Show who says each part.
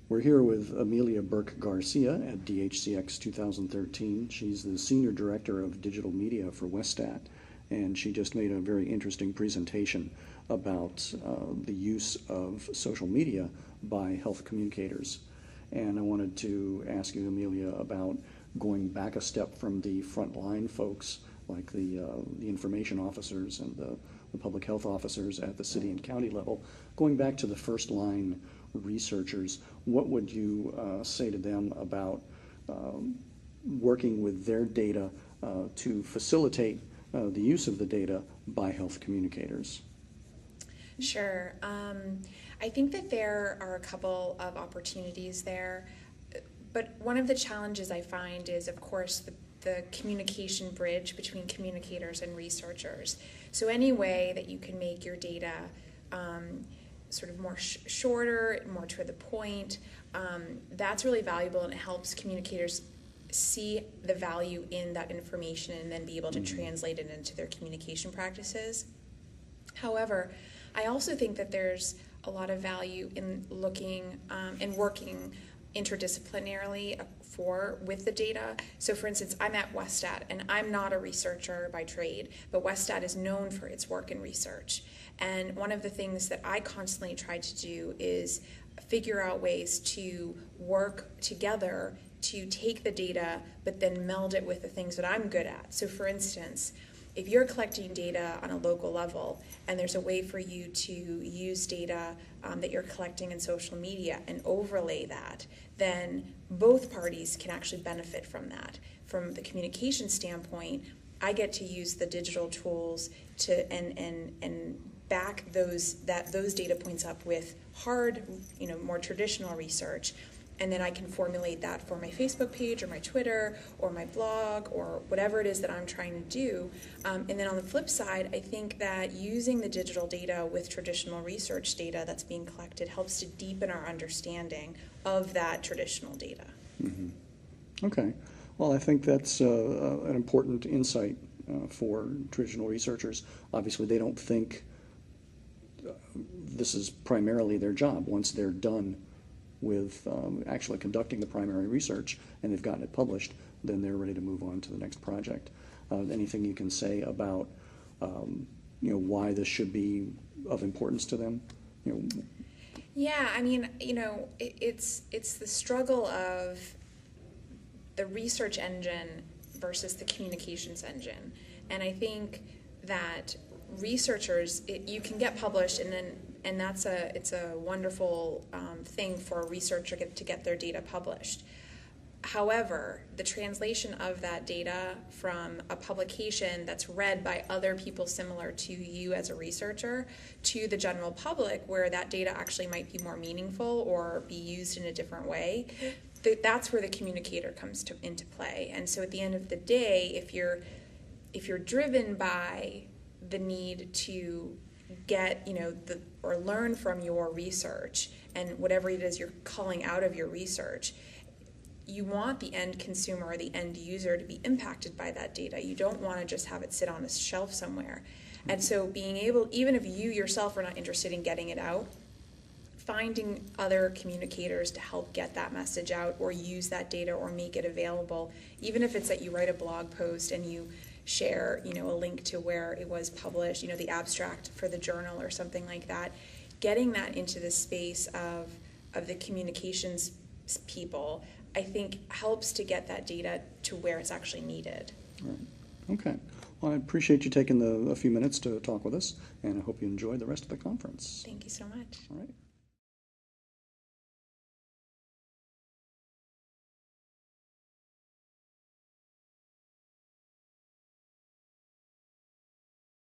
Speaker 1: We're here with Amelia Burke Garcia at DHCX 2013. She's the Senior Director of Digital Media for Westat, and she just made a very interesting presentation about the use of social media by health communicators. And I wanted to ask you, Amelia, about going back a step from the frontline folks, like the information officers and the public health officers at the city and county level, going back to the first line researchers. What would you say to them about working with their data to facilitate the use of the data by health communicators?
Speaker 2: Sure. I think that there are a couple of opportunities there, but one of the challenges I find is, of course, the communication bridge between communicators and researchers. So any way that you can make your data sort of more shorter, more to the point, that's really valuable, and it helps communicators see the value in that information and then be able to translate it into their communication practices. However, I also think that there's a lot of value in looking and working interdisciplinarily with the data. So for instance, I'm at Westat, and I'm not a researcher by trade, but Westat is known for its work in research. And one of the things that I constantly try to do is figure out ways to work together to take the data, but then meld it with the things that I'm good at. So for instance, if you're collecting data on a local level and there's a way for you to use data that you're collecting in social media and overlay that, then both parties can actually benefit from that. From the communication standpoint, I get to use the digital tools to and back those data points up with hard, more traditional research. And then I can formulate that for my Facebook page or my Twitter or my blog or whatever it is that I'm trying to do. And then on the flip side, I think that using the digital data with traditional research data that's being collected helps to deepen our understanding of that traditional data.
Speaker 1: Mm-hmm. Okay. Well, I think that's an important insight for traditional researchers. Obviously, they don't think this is primarily their job. Once they're done with actually conducting the primary research and they've gotten it published, then they're ready to move on to the next project. Anything you can say about why this should be of importance to them?
Speaker 2: Yeah, I mean, it's the struggle of the research engine versus the communications engine, and I think that researchers, you can get published, and it's a wonderful thing for a researcher to get their data published. However, the translation of that data from a publication that's read by other people similar to you as a researcher to the general public, where that data actually might be more meaningful or be used in a different way, that's where the communicator comes into play. And so at the end of the day, if you're driven by the need to get, or learn from your research and whatever it is you're calling out of your research, you want the end consumer or the end user to be impacted by that data. You don't want to just have it sit on a shelf somewhere. And so being able, even if you yourself are not interested in getting it out, finding other communicators to help get that message out or use that data or make it available, even if it's that you write a blog post and you share, a link to where it was published, the abstract for the journal or something like that, getting that into the space of the communications people, I think helps to get that data to where it's actually needed.
Speaker 1: Right. Okay. Well, I appreciate you taking a few minutes to talk with us, and I hope you enjoy the rest of the conference.
Speaker 2: Thank you so much.
Speaker 1: All right.